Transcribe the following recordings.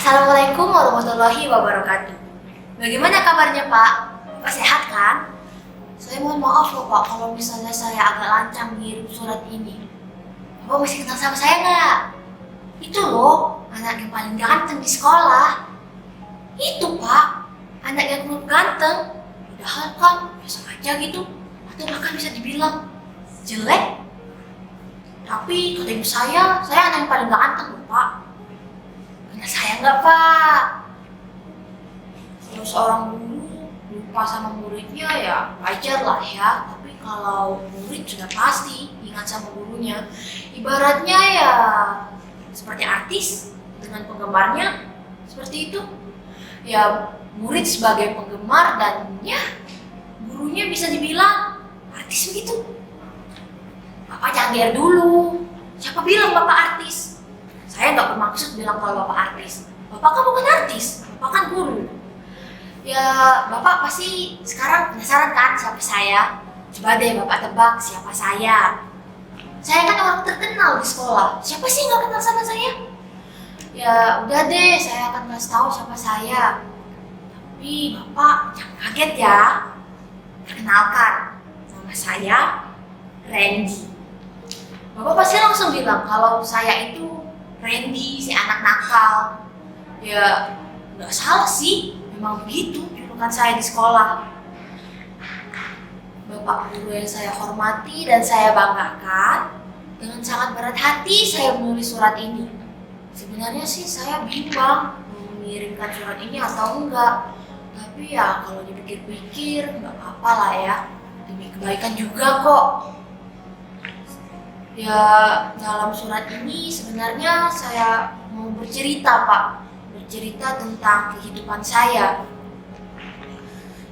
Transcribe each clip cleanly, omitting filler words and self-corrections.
Assalamualaikum warahmatullahi wabarakatuh. Bagaimana kabarnya Pak? Pak sehat kan? Saya mohon maaf loh Pak kalau misalnya saya agak lancang ngirim surat ini. Bapak masih kenal sama saya nggak? Itu loh, anak yang paling ganteng di sekolah. Itu Pak, anak yang ganteng. Padahal kan biasa aja gitu, atau bahkan bisa dibilang jelek. Tapi kata ibu saya anak yang paling ganteng loh Pak. Karena saya nggak Pak. Kalau seorang guru lupa sama muridnya ya wajar lah ya. Tapi kalau murid sudah pasti ingat sama gurunya. Ibaratnya ya seperti artis dengan penggemarnya, seperti itu. Ya murid sebagai penggemar dan ya gurunya bisa dibilang artis begitu. Bapak jangan GR dulu. Siapa bilang Bapak artis? Saya nggak bermaksud bilang kalau Bapak artis. Bapak kan bukan artis, Bapak kan guru. Ya, Bapak pasti sekarang penasaran kan siapa saya? Coba deh Bapak tebak siapa saya. Saya kan orang terkenal di sekolah. Siapa sih nggak kenal sama saya? Ya, udah deh, saya akan kasih tahu siapa saya. Tapi Bapak jangan kaget ya. Perkenalkan, nama saya Randy. Bapak pasti langsung bilang kalau saya itu Randy, si anak nakal. Ya, nggak salah sih, memang begitu julukan saya di sekolah. Bapak guru yang saya hormati dan saya banggakan, dengan sangat berat hati saya menulis surat ini. Sebenarnya sih saya bimbang mau mengirimkan surat ini atau enggak. Tapi ya kalau dipikir-pikir nggak apa-apa lah ya, demi kebaikan juga kok. Ya, dalam surat ini sebenarnya saya mau bercerita Pak. Bercerita tentang kehidupan saya.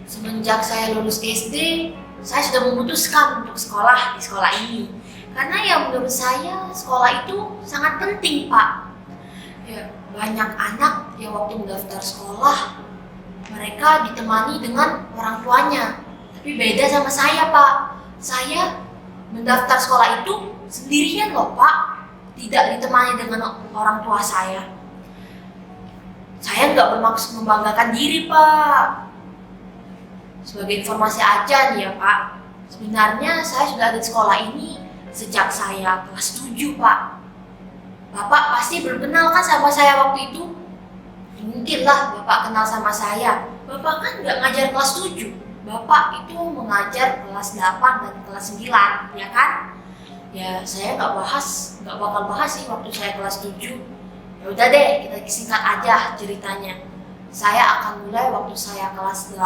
Semenjak saya lulus SD, saya sudah memutuskan untuk sekolah di sekolah ini. Karena ya menurut saya sekolah itu sangat penting Pak. Ya, banyak anak yang waktu mendaftar sekolah, mereka ditemani dengan orang tuanya. Tapi beda sama saya Pak. Saya mendaftar sekolah itu sendirian loh Pak, tidak ditemani dengan orang tua saya. Saya nggak bermaksud membanggakan diri Pak. Sebagai informasi aja nih ya Pak, sebenarnya saya sudah ada di sekolah ini sejak saya kelas 7 Pak. Bapak pasti belum kenal kan sama saya waktu itu? Mungkinlah Bapak kenal sama saya. Bapak kan nggak ngajar kelas 7. Bapak itu mengajar kelas 8 dan kelas 9, ya kan? Ya saya nggak bakal bahas sih waktu saya kelas 7. Ya udah deh, kita singkat aja ceritanya. Saya akan mulai waktu saya kelas 8.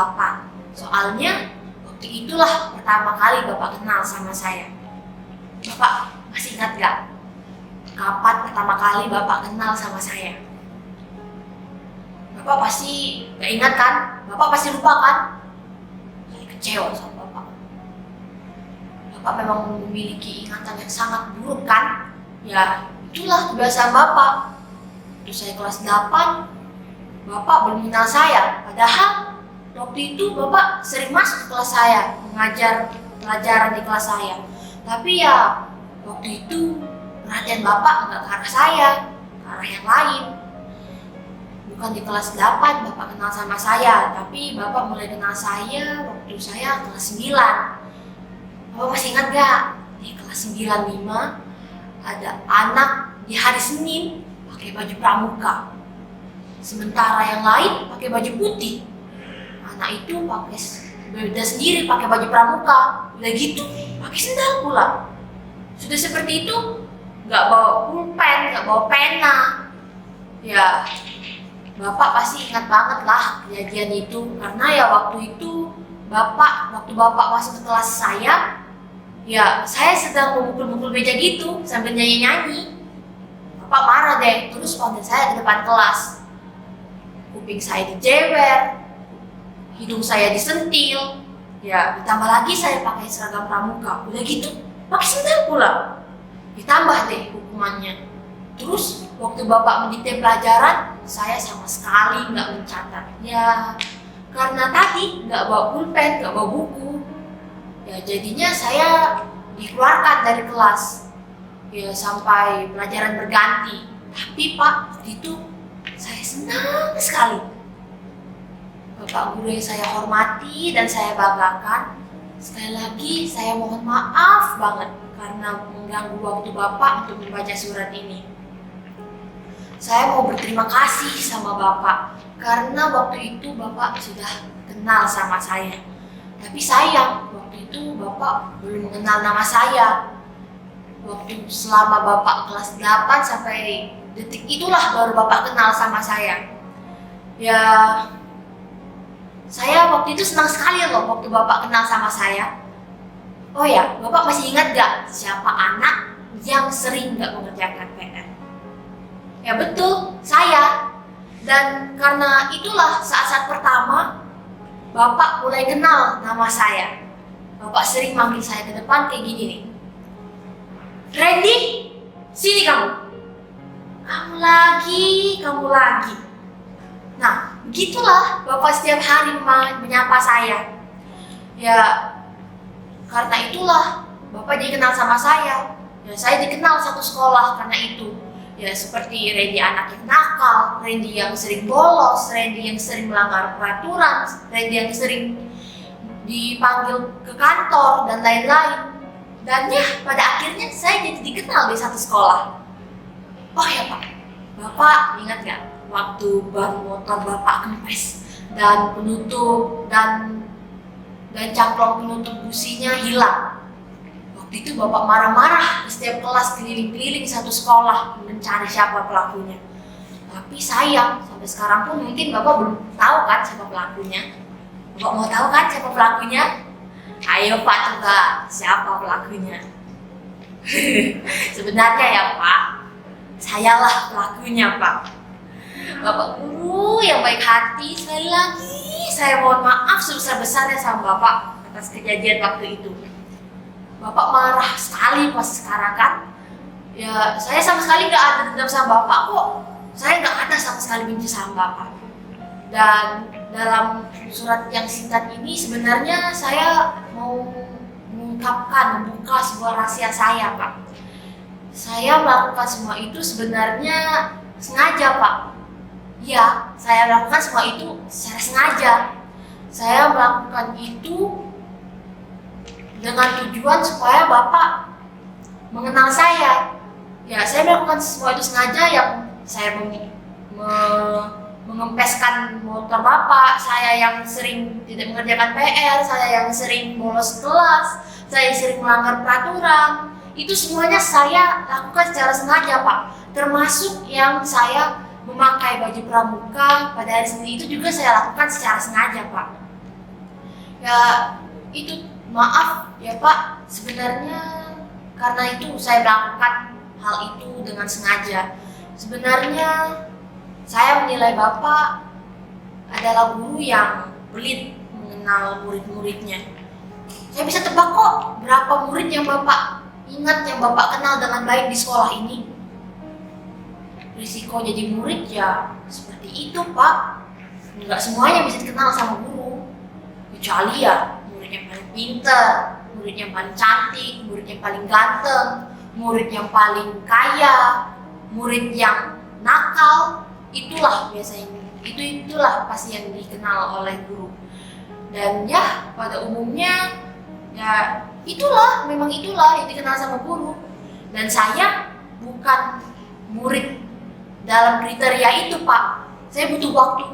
Soalnya waktu itulah pertama kali Bapak kenal sama saya. Bapak masih ingat gak? Kapan pertama kali Bapak kenal sama saya? Bapak pasti gak ingat kan? Bapak pasti lupa kan? Saya kecewa sama Bapak. Bapak memang memiliki ingatan yang sangat buruk kan? Ya, itulah kebiasaan Bapak. Waktu saya kelas 8, Bapak belum kenal saya. Padahal waktu itu Bapak sering masuk ke kelas saya, mengajar pelajaran di kelas saya. Tapi ya, waktu itu perhatian Bapak nggak ke arah saya, ke arah yang lain. Bukan di kelas 8 Bapak kenal sama saya, tapi Bapak mulai kenal saya waktu saya kelas 9. Bapak masih ingat gak? Di kelas 95 ada anak di hari Senin pakai baju pramuka. Sementara yang lain pakai baju putih. Anak itu pakai beda sendiri pakai baju pramuka. Udah gitu pakai sendal pula. Sudah seperti itu nggak bawa pulpen, nggak bawa pena. Ya Bapak pasti ingat banget lah kejadian itu. Karena ya waktu itu waktu Bapak masuk ke kelas saya, ya saya sedang memukul-mukul meja gitu sambil nyanyi-nyanyi. Bapak marah deh, terus panggil saya ke depan kelas. Kuping saya dijewer, hidung saya disentil. Ya ditambah lagi saya pakai seragam pramuka. Udah gitu pakai sendal pula. Ditambah deh hukumannya. Terus waktu Bapak mendikte pelajaran, saya sama sekali nggak mencatat. Ya karena tadi nggak bawa pulpen, nggak bawa buku. Ya jadinya saya dikeluarkan dari kelas. Ya sampai pelajaran berganti. Tapi Pak, waktu itu Saya senang sekali. Bapak guru yang saya hormati dan saya banggakan. Sekali lagi saya mohon maaf banget karena mengganggu waktu Bapak untuk membaca surat ini. Saya mau berterima kasih sama Bapak karena waktu itu Bapak sudah kenal sama saya. Tapi sayang, waktu itu Bapak belum mengenal nama saya. Waktu selama Bapak kelas 8 sampai detik itulah baru Bapak kenal sama saya. Ya, saya waktu itu senang sekali loh waktu Bapak kenal sama saya. Oh ya, Bapak masih ingat gak siapa anak yang sering gak mengerjakan PR? Ya betul, saya. Dan karena itulah saat-saat pertama Bapak mulai kenal nama saya. Bapak sering manggil saya ke depan kayak gini nih. Randy, sini kamu. Kamu lagi. Nah, begitulah Bapak setiap hari menyapa saya. Ya, karena itulah Bapak jadi kenal sama saya. Ya, saya dikenal satu sekolah karena itu. Ya, seperti Randy anak yang nakal, Randy yang sering bolos, Randy yang sering melanggar peraturan, Randy yang sering dipanggil ke kantor, dan lain-lain. Dan ya, pada akhirnya saya jadi dikenal di satu sekolah. Oh ya Pak, Bapak ingat gak waktu ban motor Bapak kempes dan penutup dan camplong penutup businya hilang? Waktu itu Bapak marah-marah di setiap kelas, keliling-keliling satu sekolah mencari siapa pelakunya. Tapi sayang, sampai sekarang pun mungkin Bapak belum tahu kan siapa pelakunya. Bapak mau tahu kan siapa pelakunya? Ayo Pak, coba siapa pelakunya? Sebenarnya ya Pak, sayalah pelakunya Pak. Bapak guru yang baik hati. Sekali lagi saya mohon maaf sebesar-besarnya sama Bapak atas kejadian waktu itu. Bapak marah sekali pas sekarang kan? Ya, saya sama sekali gak ada dendam sama Bapak kok. Saya gak ada sama sekali benci sama Bapak. Dan dalam surat yang singkat ini sebenarnya saya mau membuka sebuah rahasia saya Pak. Saya melakukan semua itu sebenarnya sengaja Pak. Ya, saya melakukan semua itu secara sengaja. Saya melakukan itu dengan tujuan supaya Bapak mengenal saya. Ya, saya melakukan semua itu sengaja. Yang saya mengempeskan motor Bapak, saya yang sering tidak mengerjakan PR, saya yang sering bolos kelas, saya yang sering melanggar peraturan. Itu semuanya saya lakukan secara sengaja Pak. Termasuk yang saya memakai baju pramuka pada hari Senin itu juga saya lakukan secara sengaja Pak. Ya, itu maaf ya Pak, sebenarnya karena itu saya melakukan hal itu dengan sengaja. Sebenarnya saya menilai Bapak adalah guru yang pelit mengenal murid-muridnya. Saya bisa tebak kok berapa murid yang Bapak ingat, yang Bapak kenal dengan baik di sekolah ini. Risiko jadi murid ya seperti itu Pak. Enggak semuanya bisa dikenal sama guru. Kecuali ya murid yang paling pintar, murid yang paling cantik, murid yang paling ganteng, murid yang paling kaya, murid yang nakal. Itulah biasanya, itulah pasti yang dikenal oleh guru. Dan ya pada umumnya ya memang itulah yang dikenal sama guru. Dan saya bukan murid dalam kriteria itu Pak. Saya butuh waktu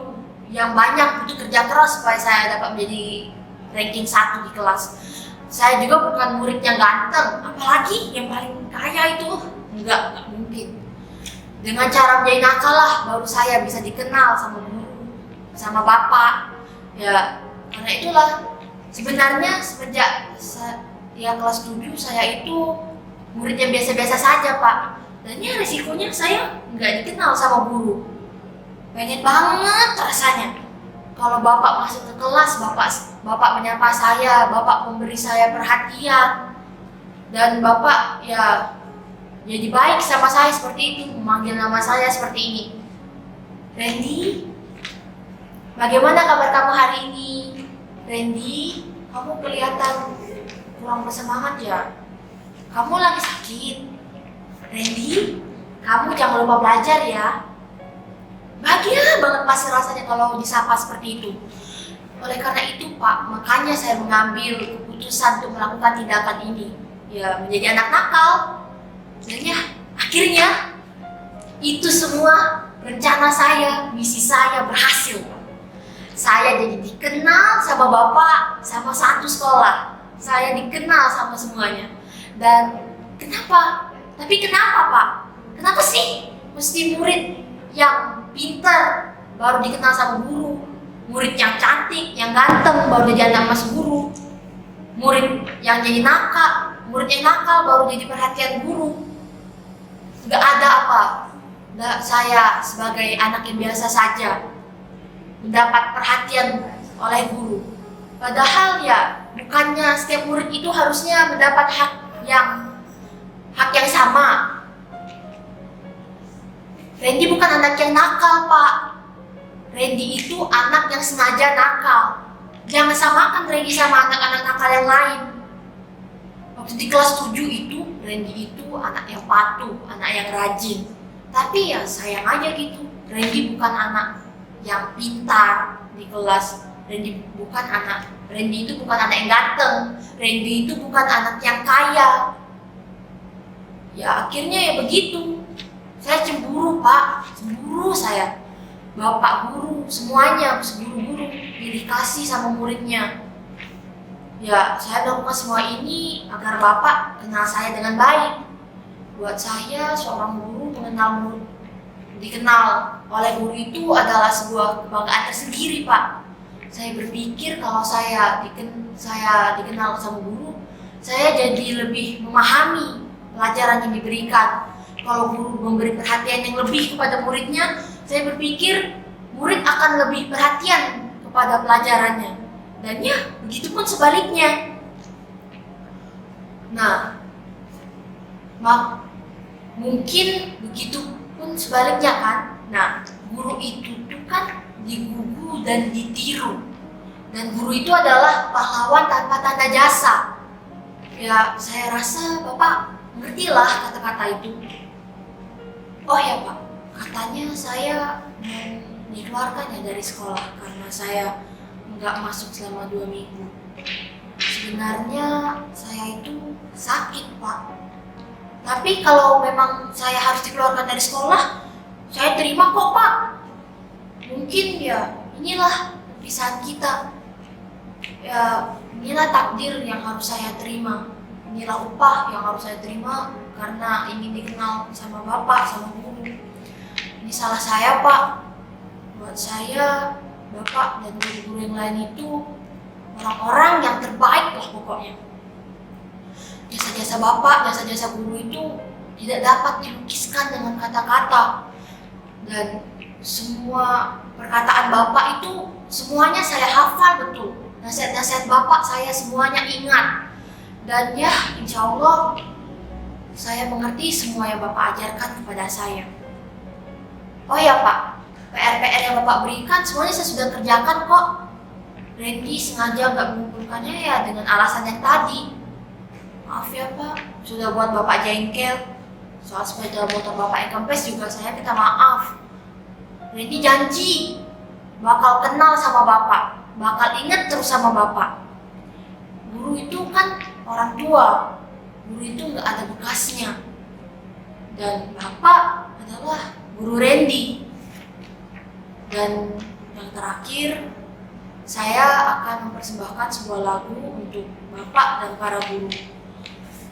yang banyak, butuh kerja keras supaya saya dapat menjadi ranking 1 di kelas. Saya juga bukan murid yang ganteng, apalagi yang paling kaya itu. Enggak mungkin. Dengan cara menjadi nakal lah baru saya bisa dikenal sama guru, sama Bapak. Ya, karena itulah sebenarnya semenjak kelas 7 saya itu murid yang biasa-biasa saja Pak. Dan ya risikonya saya nggak dikenal sama guru. Pengen banget rasanya kalau Bapak masuk ke kelas, Bapak menyapa saya, Bapak memberi saya perhatian, dan Bapak ya jadi baik sama saya seperti itu, memanggil nama saya seperti ini. Randy, bagaimana kabar kamu hari ini? Randy, kamu kelihatan kurang bersemangat ya? Kamu lagi sakit? Randy, kamu jangan lupa belajar ya. bahagia banget pasti rasanya kalau disapa seperti itu. Oleh karena itu Pak, makanya saya mengambil keputusan untuk melakukan tindakan ini. Ya, menjadi anak nakal. Dan ya, akhirnya itu semua rencana saya, misi saya berhasil. Saya jadi dikenal sama Bapak, sama satu sekolah. Saya dikenal sama semuanya. Dan kenapa? Tapi kenapa Pak? Kenapa sih mesti murid yang pintar baru dikenal sama guru? Murid yang cantik, yang ganteng baru jadi anak mas guru. Murid yang jadi nakal, murid yang nakal baru jadi perhatian guru. Gak ada apa. Saya sebagai anak yang biasa saja mendapat perhatian oleh guru. Padahal ya bukannya setiap murid itu harusnya mendapat hak yang sama. Randy bukan anak yang nakal Pak. Randy itu anak yang sengaja nakal. Jangan samakan Randy sama anak-anak nakal yang lain. Waktu di kelas 7 itu, Randy itu anak yang patuh, anak yang rajin. Tapi ya sayang aja gitu, Randy bukan anak yang pintar di kelas. Randy itu bukan anak yang ganteng. Randy itu bukan anak yang kaya. Ya akhirnya ya begitu. Saya cemburu Pak, cemburu saya. Bapak guru, semuanya, guru-guru pilih kasih sama muridnya. Ya, saya melakukan semua ini agar Bapak kenal saya dengan baik. Buat saya, seorang guru mengenal murid, dikenal oleh guru itu adalah sebuah kebanggaan tersendiri, Pak. Saya berpikir kalau saya dikenal sama guru, saya jadi lebih memahami pelajaran yang diberikan. Kalau guru memberi perhatian yang lebih kepada muridnya, saya berpikir murid akan lebih perhatian kepada pelajarannya. Dan ya, begitupun sebaliknya. Nah, mungkin begitupun sebaliknya kan. Nah, guru itu tuh kan digugu dan ditiru. Dan guru itu adalah pahlawan tanpa tanda jasa. Ya, saya rasa Bapak mengertilah kata-kata itu. Oh ya Pak, katanya saya dikeluarkan ya dari sekolah karena saya nggak masuk selama 2 minggu. Sebenarnya saya itu sakit Pak. Tapi kalau memang saya harus dikeluarkan dari sekolah, saya terima kok Pak. Mungkin ya inilah perpisahan kita. Ya inilah takdir yang harus saya terima. Inilah upah yang harus saya terima karena ingin dikenal sama Bapak, sama guru. Ini salah saya Pak. Buat saya, Bapak dan guru-guru yang lain itu orang-orang yang terbaik lah pokoknya. Jasa-jasa Bapak, jasa-jasa guru itu tidak dapat dilukiskan dengan kata-kata. Dan semua perkataan Bapak itu semuanya saya hafal betul. Nasihat-nasihat Bapak saya semuanya ingat. Dan ya insya Allah saya mengerti semua yang Bapak ajarkan kepada saya. Oh ya Pak, PR-PR yang Bapak berikan semuanya saya sudah kerjakan kok. Randy sengaja nggak mengumpulkannya ya dengan alasan yang tadi. Maaf ya Pak, sudah buat Bapak jengkel. Soal sepeda motor Bapak yang kempes juga saya minta maaf. Randy janji bakal kenal sama Bapak, bakal ingat terus sama Bapak. Guru itu kan orang tua, guru itu nggak ada bekasnya. Dan Bapak adalah guru Randy. Dan yang terakhir, saya akan mempersembahkan sebuah lagu untuk Bapak dan para guru.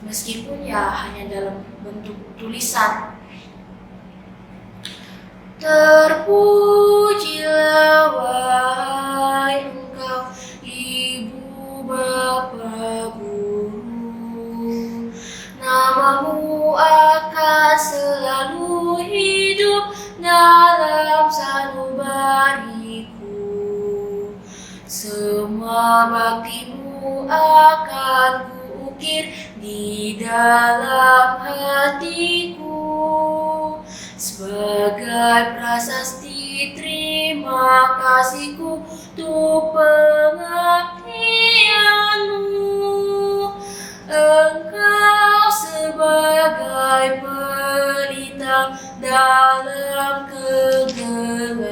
Meskipun ya hanya dalam bentuk tulisan. Terpujilah wahai engkau, Ibu Bapa Guru. Namamu akan selalu hidup dalam sanubariku. Semua baktimu akan kuukir di dalam hatiku. Sebagai prasasti terima kasihku untuk pengabdianmu. Engkau sebagai pelita dalam kegelapan.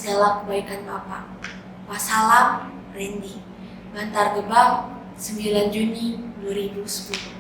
segala kebaikan Bapak. Wassalam, Randy. Bantar Gebang, 9 Juni 2010.